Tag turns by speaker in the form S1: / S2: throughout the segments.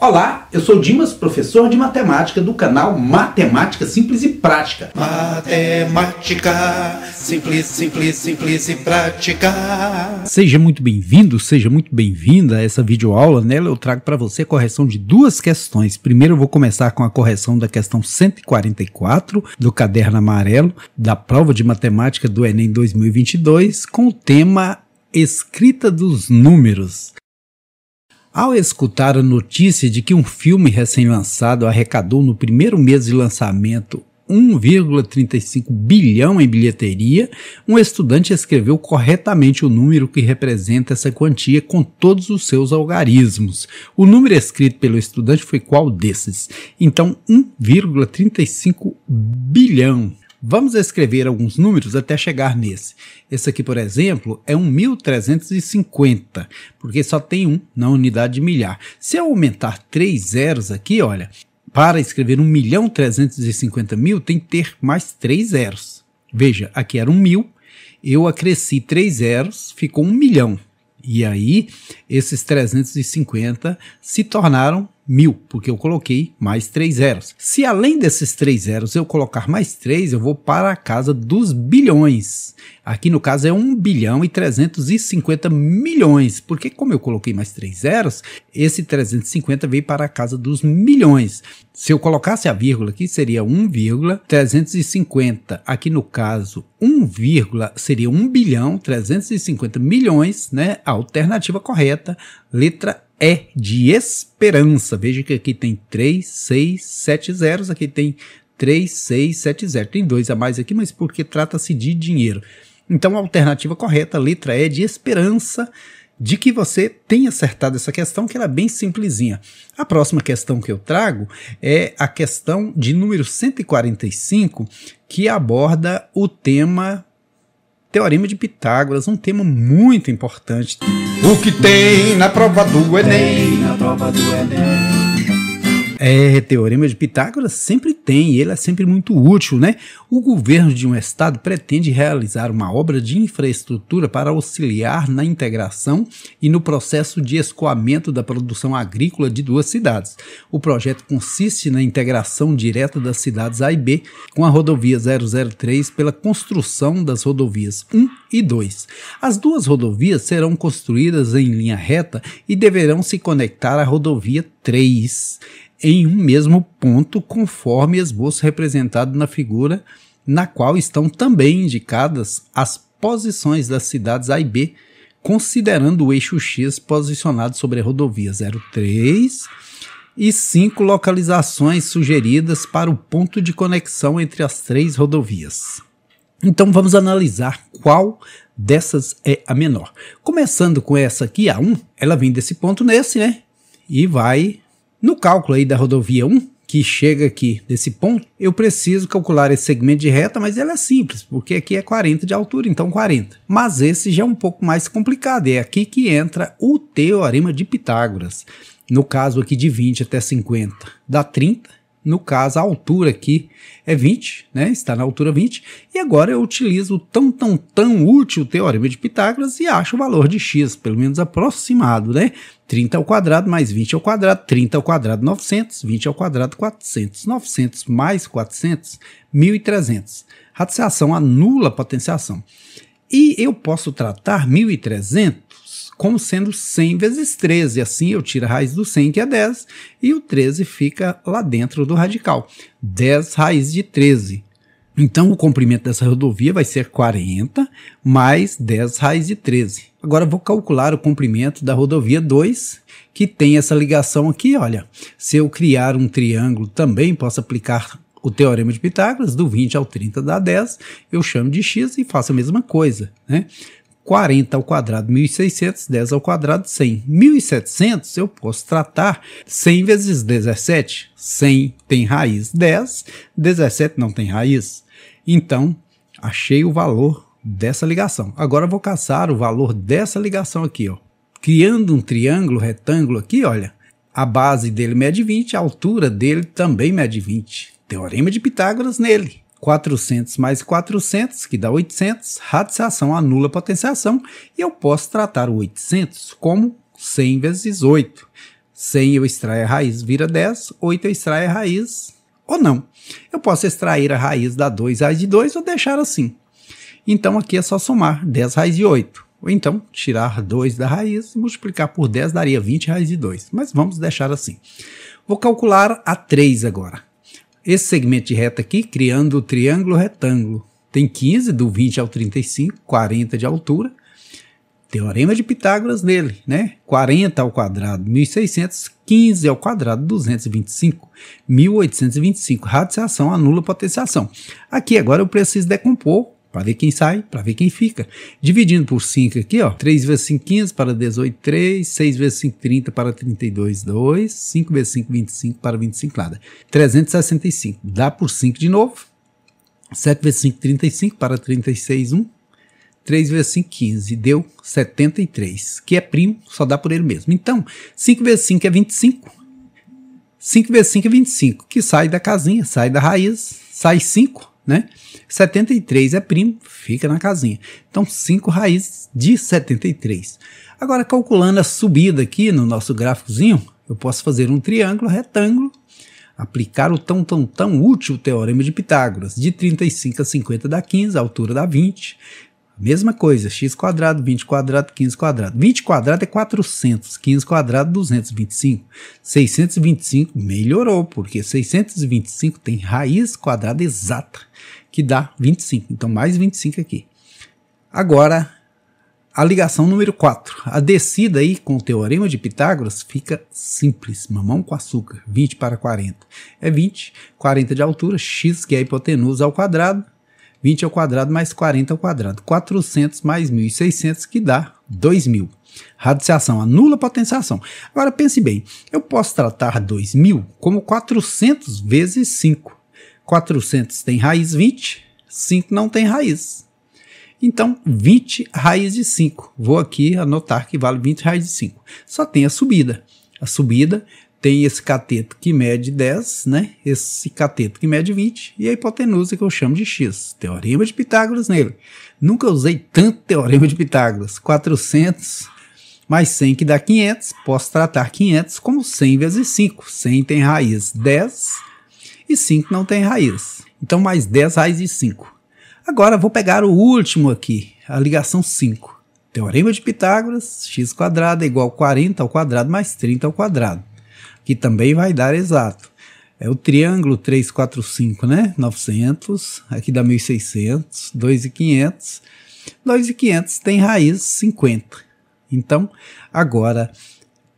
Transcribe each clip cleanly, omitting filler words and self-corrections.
S1: Olá, eu sou o Dimas, professor de matemática do canal Matemática Simples e Prática.
S2: Matemática simples, simples, simples e prática.
S3: Seja muito bem-vindo, seja muito bem-vinda a essa videoaula. Nela eu trago para você a correção de duas questões. Primeiro eu vou começar com a correção da questão 144 do caderno amarelo da prova de matemática do Enem 2022 com o tema Escrita dos Números. Ao escutar a notícia de que um filme recém-lançado arrecadou no primeiro mês de lançamento 1,35 bilhão em bilheteria, um estudante escreveu corretamente o número que representa essa quantia com todos os seus algarismos. O número escrito pelo estudante foi qual desses? Então, 1,35 bilhão. Vamos escrever alguns números até chegar nesse. Esse aqui, por exemplo, é 1.350, porque só tem um na unidade de milhar. Se eu aumentar 3 zeros aqui, olha, para escrever 1.350.000 tem que ter mais 3 zeros. Veja, aqui era 1.000, eu acresci 3 zeros, ficou 1 milhão. E aí, esses 350 se tornaram 1.000, porque eu coloquei mais 3 zeros. Se além desses 3 zeros eu colocar mais 3, eu vou para a casa dos bilhões. Aqui no caso é 1 bilhão e 350 milhões, porque como eu coloquei mais 3 zeros, esse 350 veio para a casa dos milhões. Se eu colocasse a vírgula aqui, seria 1,350. Aqui no caso, 1, seria 1 bilhão 350 milhões, né? A alternativa correta, letra E de esperança. Veja que aqui tem 3, 6, 7 zeros, aqui tem 3, 6, 7 zeros. Tem 2 a mais aqui, mas porque trata-se de dinheiro. Então a alternativa correta, letra E de esperança, de que você tenha acertado essa questão, que ela é bem simplesinha. A próxima questão que eu trago é a questão de número 145, que aborda o tema Teorema de Pitágoras, um tema muito importante.
S2: O que tem na prova do Enem?
S3: Teorema de Pitágoras sempre tem, e ele é sempre muito útil, né? O governo de um estado pretende realizar uma obra de infraestrutura para auxiliar na integração e no processo de escoamento da produção agrícola de duas cidades. O projeto consiste na integração direta das cidades A e B com a rodovia 003 pela construção das rodovias 1 e 2. As duas rodovias serão construídas em linha reta e deverão se conectar à rodovia 3. em um mesmo ponto, conforme esboço representado na figura, na qual estão também indicadas as posições das cidades A e B, considerando o eixo X posicionado sobre a rodovia 03 e 5 localizações sugeridas para o ponto de conexão entre as 3 rodovias. Então vamos analisar qual dessas é a menor. Começando com essa aqui, a 1, ela vem desse ponto nesse, né? E vai no cálculo aí da rodovia 1, que chega aqui desse ponto, eu preciso calcular esse segmento de reta, mas ela é simples, porque aqui é 40 de altura, então 40. Mas esse já é um pouco mais complicado, é aqui que entra o Teorema de Pitágoras. No caso aqui de 20 até 50 dá 30, no caso a altura aqui é 20, né? Está na altura 20, e agora eu utilizo o tão útil Teorema de Pitágoras e acho o valor de x, pelo menos aproximado, né? 30 ao quadrado mais 20 ao quadrado, 30 ao quadrado 900, 20 ao quadrado 400, 900 mais 400, 1.300. Radiciação anula a potenciação. E eu posso tratar 1.300 como sendo 100 vezes 13, assim eu tiro a raiz do 100, que é 10, e o 13 fica lá dentro do radical, 10 raiz de 13. Então o comprimento dessa rodovia vai ser 40 mais 10 raiz de 13. Agora eu vou calcular o comprimento da rodovia 2, que tem essa ligação aqui, olha, se eu criar um triângulo também posso aplicar o Teorema de Pitágoras, do 20 ao 30 dá 10, eu chamo de x e faço a mesma coisa, né? 40 ao quadrado 1.600, 10 ao quadrado 100. 1.700 eu posso tratar 100 vezes 17. 100 tem raiz 10, 17 não tem raiz. Então, achei o valor dessa ligação. Agora eu vou caçar o valor dessa ligação aqui, ó. Criando um triângulo retângulo aqui, olha, a base dele mede 20, a altura dele também mede 20. Teorema de Pitágoras nele. 400 mais 400, que dá 800, radiciação anula a potenciação, e eu posso tratar o 800 como 100 vezes 8. 100 eu extraio a raiz, vira 10. 8 eu extraio a raiz ou não. Eu posso extrair a raiz da 2 raiz de 2 ou deixar assim. Então aqui é só somar 10 raiz de 8. Ou então tirar 2 da raiz e multiplicar por 10 daria 20 raiz de 2. Mas vamos deixar assim. Vou calcular a 3 agora. Esse segmento de reta aqui, criando o triângulo retângulo, tem 15, do 20 ao 35, 40 de altura. Teorema de Pitágoras nele, né? 40 ao quadrado, 1.600, 15 ao quadrado, 225, 1.825. Radiciação anula potenciação. Aqui agora eu preciso decompor, para ver quem sai, para ver quem fica. Dividindo por 5 aqui, ó. 3 vezes 5, 15 para 18, 3. 6 vezes 5, 30 para 32, 2. 5 vezes 5, 25 para 25, nada. 365. Dá por 5 de novo. 7 vezes 5, 35 para 36, 1. 3 vezes 5, 15. Deu 73. Que é primo, só dá por ele mesmo. Então, 5 vezes 5 é 25. 5 vezes 5 é 25. Que sai da casinha, sai da raiz, sai 5. Né? 73 é primo, fica na casinha. Então 5 raízes de 73. Agora calculando a subida aqui no nosso gráficozinho, eu posso fazer um triângulo retângulo, aplicar o tão útil teorema de Pitágoras. De 35 a 50 dá 15, a altura dá 20. Mesma coisa, x quadrado, 20 quadrado, 15 quadrado. 20 quadrado é 400, 15 quadrado, 225. 625 melhorou, porque 625 tem raiz quadrada exata, que dá 25. Então, mais 25 aqui. Agora, a ligação número 4. A descida aí com o teorema de Pitágoras fica simples, mamão com açúcar. 20 para 40 é 20, 40 de altura, x que é a hipotenusa ao quadrado. 20 ao quadrado mais 40 ao quadrado. 400 mais 1.600 que dá 2.000. Radiciação anula potenciação. Agora pense bem, eu posso tratar 2.000 como 400 vezes 5. 400 tem raiz 20, 5 não tem raiz. Então 20 raiz de 5. Vou aqui anotar que vale 20 raiz de 5. Só tem a subida. A subida tem esse cateto que mede 10, né? Esse cateto que mede 20 e a hipotenusa que eu chamo de x. Teorema de Pitágoras nele. Nunca usei tanto teorema de Pitágoras. 400 mais 100 que dá 500. Posso tratar 500 como 100 vezes 5. 100 tem raiz 10 e 5 não tem raiz. Então mais 10 raiz de 5. Agora vou pegar o último aqui, a ligação 5. Teorema de Pitágoras, x quadrado é igual a 40 ao quadrado mais 30 ao quadrado. Que também vai dar exato. É o triângulo 3, 4, 5, né? 900, aqui dá 1.600, 2.500. 2.500 tem raiz 50. Então, agora,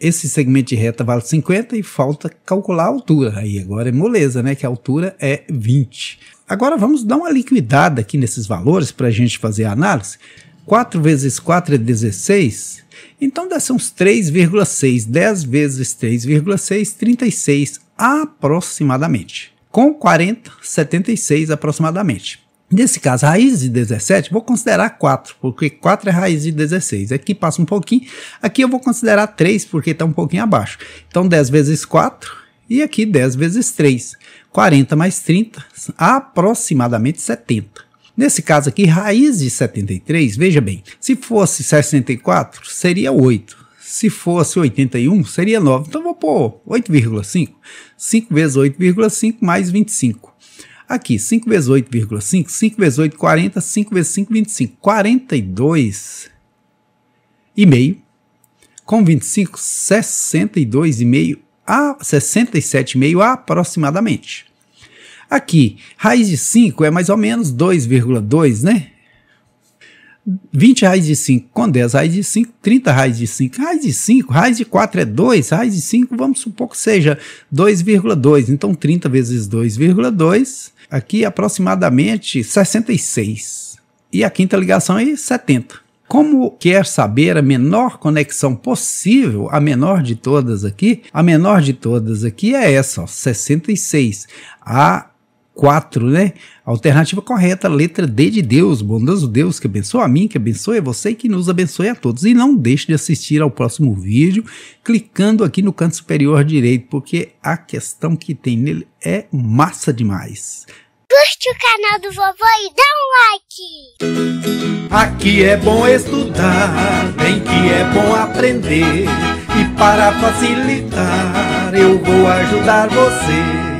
S3: esse segmento de reta vale 50 e falta calcular a altura. Aí agora é moleza, né? Que a altura é 20. Agora vamos dar uma liquidada aqui nesses valores para a gente fazer a análise. 4 vezes 4 é 16. Então dá uns 3,6. 10 vezes 3,6, 36 aproximadamente. Com 40, 76 aproximadamente. Nesse caso, a raiz de 17, vou considerar 4, porque 4 é raiz de 16. Aqui passa um pouquinho. Aqui eu vou considerar 3, porque está um pouquinho abaixo. Então 10 vezes 4 e aqui 10 vezes 3. 40 mais 30, aproximadamente 70. Nesse caso aqui, raiz de 73, veja bem, se fosse 64, seria 8. Se fosse 81, seria 9. Então, vou pôr 8,5. 5 vezes 8,5 mais 25. Aqui, 5 vezes 8,5, 5 vezes 8, 40, 5 vezes 5, 25. 42,5. Com 25, 62,5 a 67,5 aproximadamente. Aqui, raiz de 5 é mais ou menos 2,2, né? 20 raiz de 5 com 10 raiz de 5, 30 raiz de 5. Raiz de 5, raiz de 4 é 2, raiz de 5 vamos supor que seja 2,2. Então 30 vezes 2,2, aqui aproximadamente 66. E a quinta ligação é 70. Como quer saber a menor conexão possível, a menor de todas aqui é essa, ó, 66. A 4, né? Alternativa correta, letra D de Deus, bondoso Deus, que abençoe a mim, que abençoe a você e que nos abençoe a todos. E não deixe de assistir ao próximo vídeo, clicando aqui no canto superior direito, porque a questão que tem nele é massa demais.
S4: Curte o canal do vovô e dá um like!
S2: Aqui é bom estudar, bem que é bom aprender. E para facilitar, eu vou ajudar você.